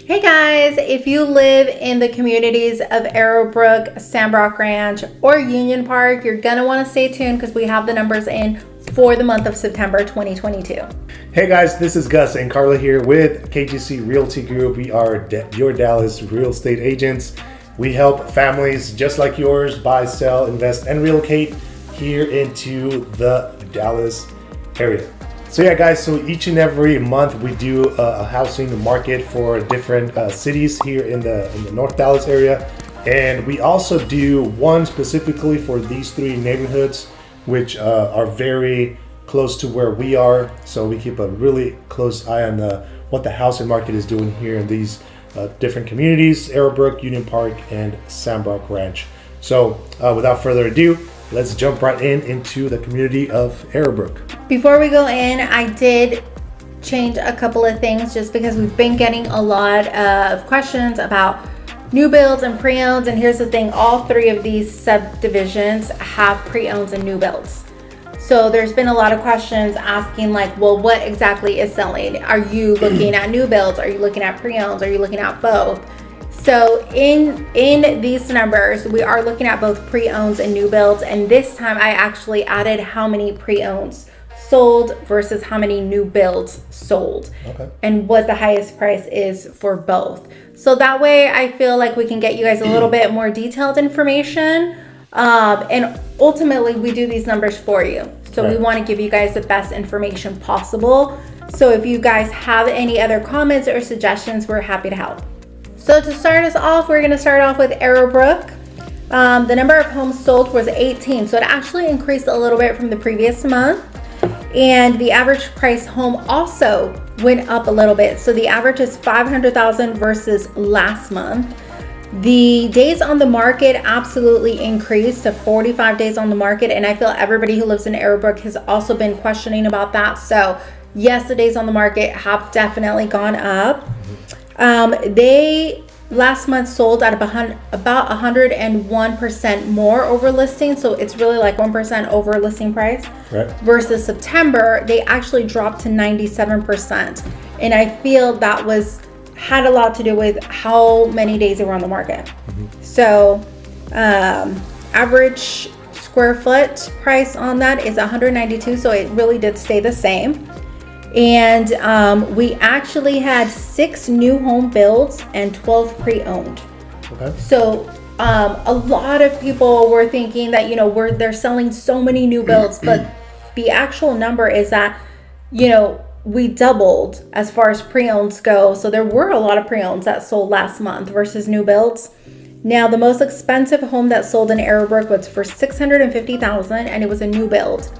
Hey guys, if you live in the communities of Arrowbrooke, Sandbrock Ranch, or Union Park, you're gonna want to stay tuned because we have the numbers in for the month of September 2022. Hey guys, this is Gus and Karla here with KGC Realty Group. We are your Dallas real estate agents. We help families just like yours buy, sell, invest, and relocate here into the Dallas area. So yeah guys, so each and every month we do a housing market for different cities here in the North Dallas area, and we also do one specifically for these three neighborhoods which are very close to where we are. So we keep a really close eye on what the housing market is doing here in these different communities: Arrowbrooke, Union Park, and Sandbrock Ranch. So without further ado, let's jump right into the community of Arrowbrooke. Before we go in, I did change a couple of things just because we've been getting a lot of questions about new builds and pre-owns. And here's the thing, all three of these subdivisions have pre-owns and new builds. So there's been a lot of questions asking like, well, what exactly is selling? Are you looking at new builds? Are you looking at pre-owns? Are you looking at both? So in these numbers, we are looking at both pre-owns and new builds. And this time I actually added how many pre-owns sold versus how many new builds sold, and what the highest price is for both. So that way I feel like we can get you guys a little bit more detailed information. And ultimately we do these numbers for you. So we want to give you guys the best information possible. So if you guys have any other comments or suggestions, we're happy to help. So to start us off, we're going to start off with Arrowbrooke. The number of homes sold was 18. So it actually increased a little bit from the previous month. And the average price home also went up a little bit. So the average is $500,000 versus last month. The days on the market absolutely increased to 45 days on the market. And I feel everybody who lives in Arrowbrooke has also been questioning about that. So yes, the days on the market have definitely gone up. They last month sold at about 101% more over listing. So it's really like 1% over listing price. Right. Versus September, they actually dropped to 97%. And I feel that had a lot to do with how many days they were on the market. So average square foot price on that is 192. So it really did stay the same. And we actually had 6 new home builds and 12 pre-owned. So a lot of people were thinking that, they're selling so many new builds, but the actual number is that, we doubled as far as pre-owns go. So there were a lot of pre-owns that sold last month versus new builds. Now, the most expensive home that sold in Arrowbrooke was for $650,000, and it was a new build.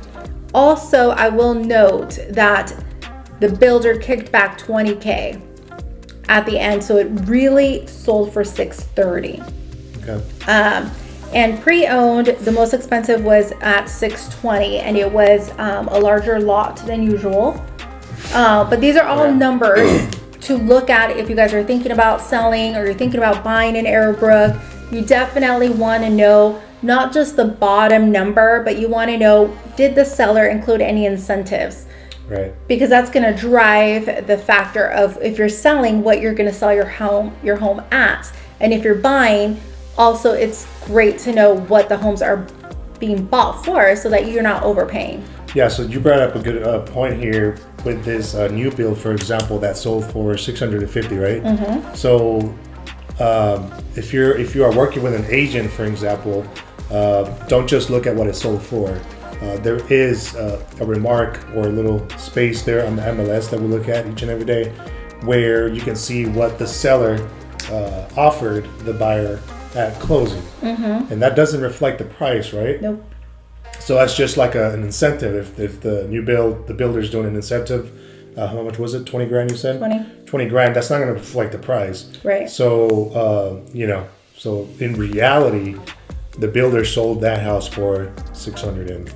Also, I will note that the builder kicked back $20K at the end, so it really sold for $630. And pre-owned, the most expensive was at $620, and it was a larger lot than usual. But these are all numbers to look at if you guys are thinking about selling or you're thinking about buying in Arrowbrooke. You definitely want to know not just the bottom number, but you want to know, did the seller include any incentives? Right. Because that's going to drive the factor of if you're selling, what you're going to sell your home at. And if you're buying, also it's great to know what the homes are being bought for so that you're not overpaying. Yeah, so you brought up a good point here with this new build, for example, that sold for $650, right? So if you are working with an agent, for example, don't just look at what it sold for. There is a remark or a little space there on the MLS that we look at each and every day where you can see what the seller offered the buyer at closing. And that doesn't reflect the price, right? Nope. So that's just like an incentive. If the builder's doing an incentive, how much was it? 20 grand you said? 20 grand, that's not going to reflect the price. Right. So, so in reality, the builder sold that house for $630.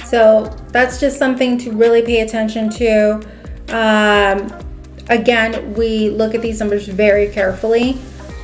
So that's just something to really pay attention to. Again, we look at these numbers very carefully.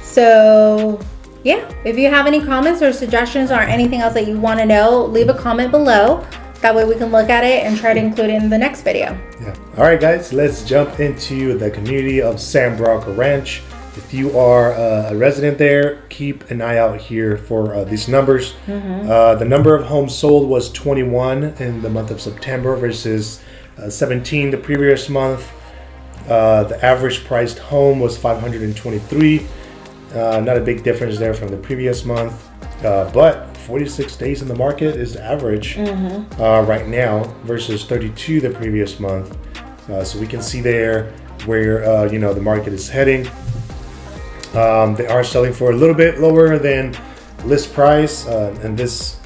So yeah, if you have any comments or suggestions or anything else that you want to know, leave a comment below. That way we can look at it and try to include it in the next video. Yeah. All right, guys, let's jump into the community of Sandbrock Ranch. If you are a resident there, keep an eye out here for these numbers. The number of homes sold was 21 in the month of September versus 17 the previous month. The average priced home was 523. Not a big difference there from the previous month, but 46 days in the market is the average right now versus 32 the previous month. So we can see there where the market is heading. They are selling for a little bit lower than list price, and this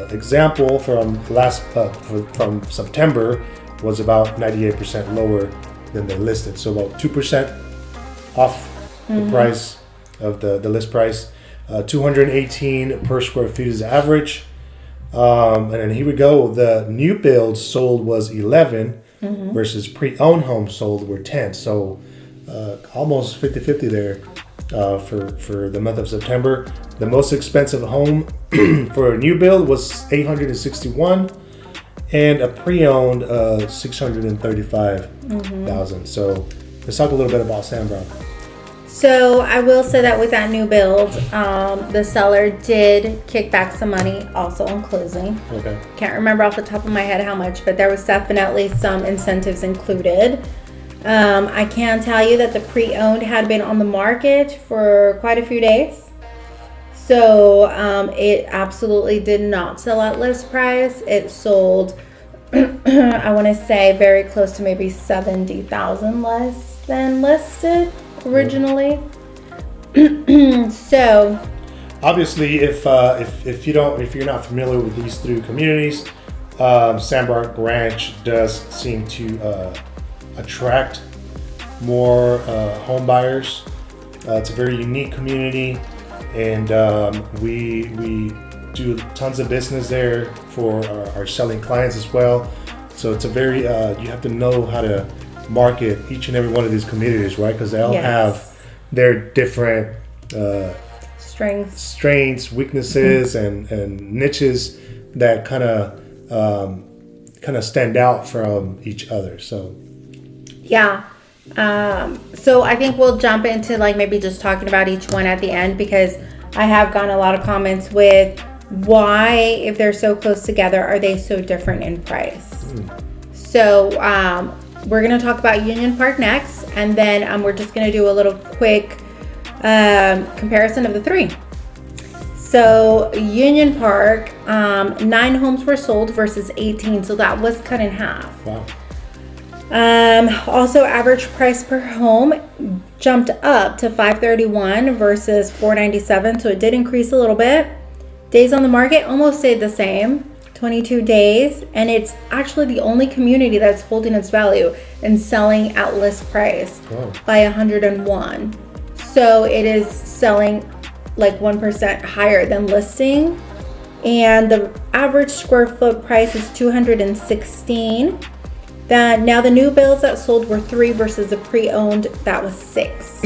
example from from September was about 98% lower than they listed, so about 2% off the price of the list price. 218 per square feet is average. And then here we go. The new builds sold was 11 versus pre-owned homes sold were 10. So almost 50-50 there for the month of September. The most expensive home for a new build was $861 and a pre-owned $635,000. So let's talk a little bit about Sandbrock. So I will say that with that new build, the seller did kick back some money also on closing. Okay. Can't remember off the top of my head how much, but there was definitely some incentives included. I can tell you that the pre-owned had been on the market for quite a few days. So it absolutely did not sell at list price. It sold, I want to say, very close to maybe 70,000 less than listed originally. So obviously, if you're not familiar with these three communities, Sandbrock Ranch does seem to attract more home buyers. It's a very unique community, and we do tons of business there for our selling clients as well. So it's a very you have to know how to market each and every one of these communities, right? Because they all have their different strengths, weaknesses, and niches that kind of stand out from each other. So yeah. So I think we'll jump into like maybe just talking about each one at the end, because I have gotten a lot of comments with why, if they're so close together, are they so different in price? So we're going to talk about Union Park next, and then we're just going to do a little quick comparison of the three. So Union Park, 9 homes were sold versus 18, so that was cut in half. wow. Also, average price per home jumped up to $531 versus $497, so it did increase a little bit. Days on the market almost stayed the same, 22 days, and it's actually the only community that's holding its value and selling at list price by 101. So it is selling like 1% higher than listing, and the average square foot price is $216. Now the new builds that sold were 3 versus the pre-owned that was 6.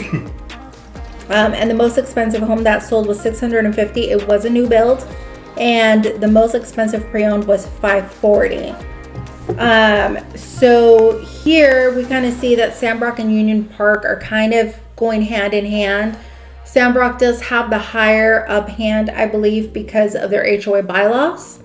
And the most expensive home that sold was $650. It was a new build, and the most expensive pre-owned was $540. So here we kind of see that Sandbrock and Union Park are kind of going hand in hand. Sandbrock does have the higher up hand, I believe, because of their HOA bylaws.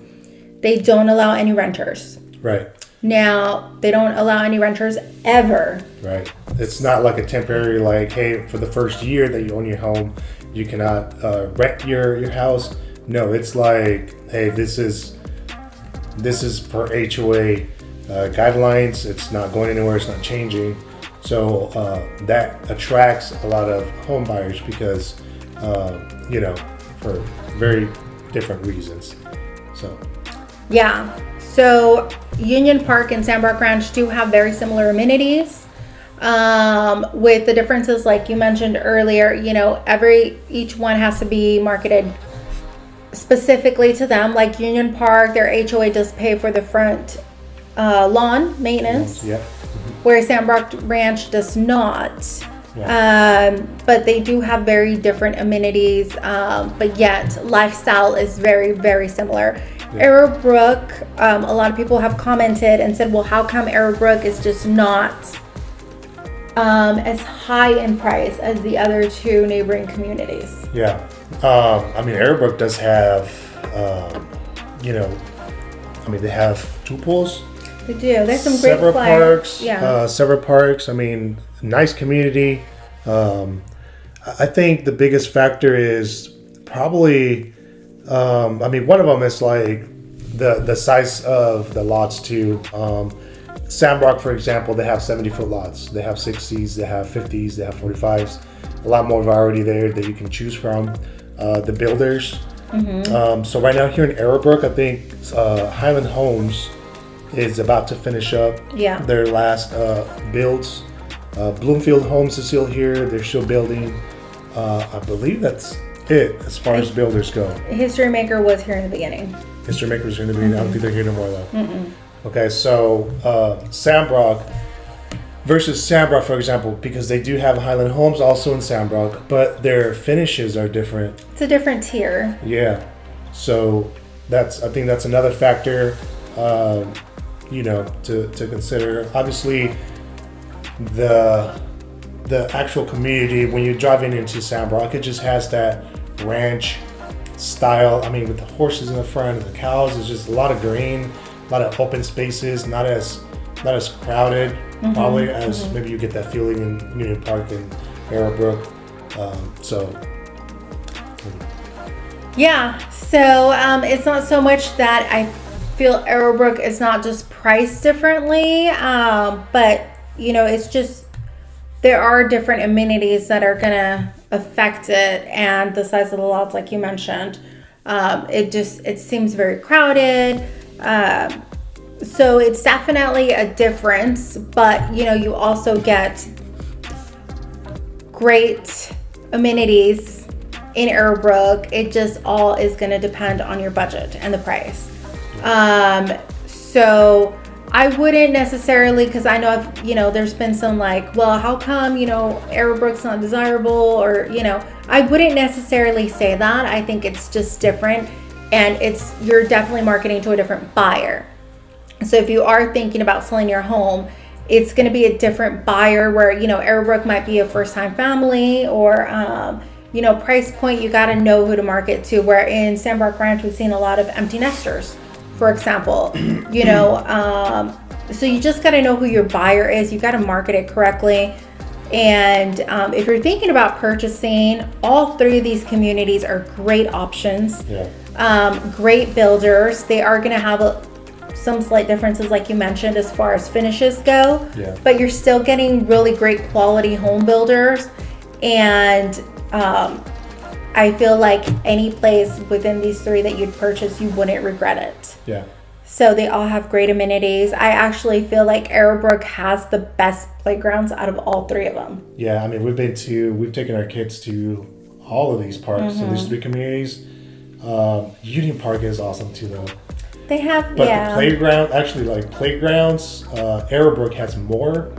They don't allow any renters. Right. Now, they don't allow any renters ever. Right. It's not like a temporary, like, hey, for the first year that you own your home, you cannot rent your house. No, it's like, hey, this is per HOA guidelines. It's not going anywhere. It's not changing. So that attracts a lot of home buyers because, for very different reasons. So. Yeah. So Union Park and Sandbrock Ranch do have very similar amenities, with the differences like you mentioned earlier. Each one has to be marketed specifically to them. Like Union Park, their HOA does pay for the front lawn maintenance, where Sandbrock Ranch does not. But they do have very different amenities, but yet lifestyle is very, very similar. Arrowbrooke, a lot of people have commented and said, well, how come Arrowbrooke is just not as high in price as the other two neighboring communities? Yeah. I mean, Arrowbrooke does have, they have 2 pools. They do. There's some great several parks. Yeah. Several parks. I mean, nice community. I think the biggest factor is probably, one of them is like the size of the lots too. Sandbrock, for example, they have 70-foot lots. They have 60s, they have 50s, they have 45s. A lot more variety there that you can choose from. The builders. So right now here in Arrowbrooke, I think Highland Homes is about to finish up their last builds. Bloomfield Homes is still here. They're still building. I believe that's it as far as builders go. History Maker was here in the beginning. History Maker's going to be. I don't think they're here no more though. Okay, so Sandbrock versus Sandbrock, for example, because they do have Highland Homes also in Sandbrock, but their finishes are different. It's a different tier. Yeah, so I think that's another factor, to consider. Obviously, the actual community, when you're driving into Sandbrock, it just has that ranch style. I mean, with the horses in the front and the cows, there's just a lot of green, a lot of open spaces, not as crowded, probably as maybe you get that feeling in Union Park and Arrowbrooke. Yeah, so it's not so much that I feel Arrowbrooke is not just priced differently, but it's just there are different amenities that are gonna affect it, and the size of the lots, like you mentioned, it seems very crowded. So it's definitely a difference, but you also get great amenities in Arrowbrooke. It just all is going to depend on your budget and the price. So I wouldn't necessarily, because I know there's been some like, well, how come Arrowbrooke's not desirable, or I wouldn't necessarily say that. I think it's just different, and you're definitely marketing to a different buyer. So if you are thinking about selling your home, it's going to be a different buyer, where Arrowbrooke might be a first-time family, or price point. You got to know who to market to. Where in Sandbrock Ranch, we've seen a lot of empty nesters, for example. So you just got to know who your buyer is. You got to market it correctly. And if you're thinking about purchasing, all 3 of these communities are great options. Great builders. They are going to have some slight differences, like you mentioned, as far as finishes go, but you're still getting really great quality home builders. And I feel like any place within these 3 that you'd purchase, you wouldn't regret it. So they all have great amenities. I actually feel like Arrowbrooke has the best playgrounds out of all 3 of them. I mean, we've taken our kids to all of these parks in these 3 communities. Union Park is awesome too, though. They have, but the playground, actually, like playgrounds, Arrowbrooke has more,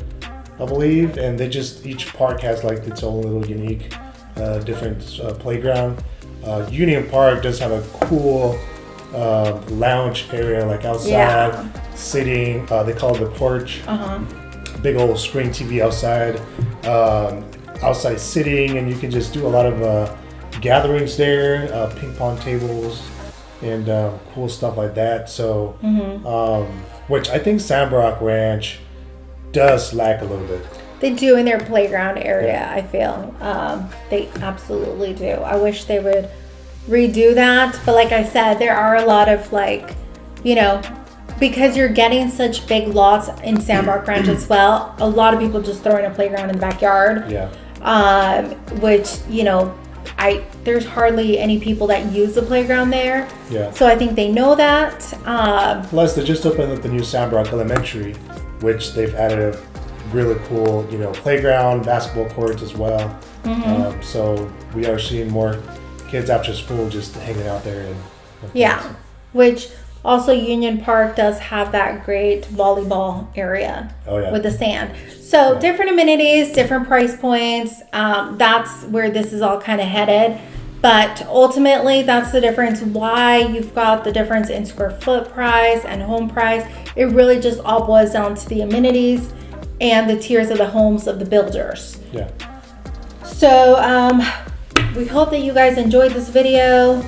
I believe, and each park has like its own little unique, different playground. Union Park does have a cool lounge area, like outside sitting. They call it the porch. Big old screen TV outside, outside sitting, and you can just do a lot of gatherings there, ping pong tables, and cool stuff like that. So, which I think Sandbrock Ranch does lack a little bit. They do in their playground area, I feel. They absolutely do. I wish they would redo that. But like I said, there are a lot of because you're getting such big lots in Sandbrock Ranch as well, a lot of people just throwing a playground in the backyard. Which, there's hardly any people that use the playground there. So I think they know that. Plus, they just opened up the new Sandbrook Elementary, which they've added a really cool, playground, basketball courts as well. So we are seeing more kids after school just hanging out there. Which also Union Park does have that great volleyball area with the sand. So different amenities, different price points. That's where this is all kind of headed. But ultimately, that's the difference. Why you've got the difference in square foot price and home price. It really just all boils down to the amenities and the tiers of the homes of the builders. Yeah. So we hope that you guys enjoyed this video.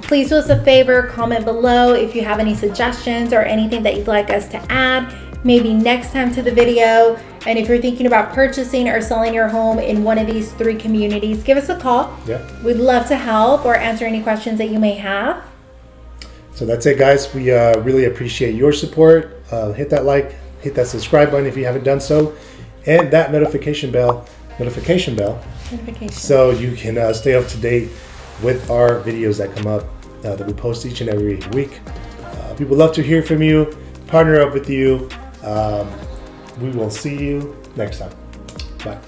Please do us a favor, comment below if you have any suggestions or anything that you'd like us to add maybe next time to the video. And if you're thinking about purchasing or selling your home in one of these 3 communities, give us a call. Yeah. We'd love to help or answer any questions that you may have. So that's it, guys. We really appreciate your support. Hit that like, hit that subscribe button if you haven't done so, and that notification bell, so you can stay up to date with our videos that come up that we post each and every week. We would love to hear from you, partner up with you. We will see you next time. Bye.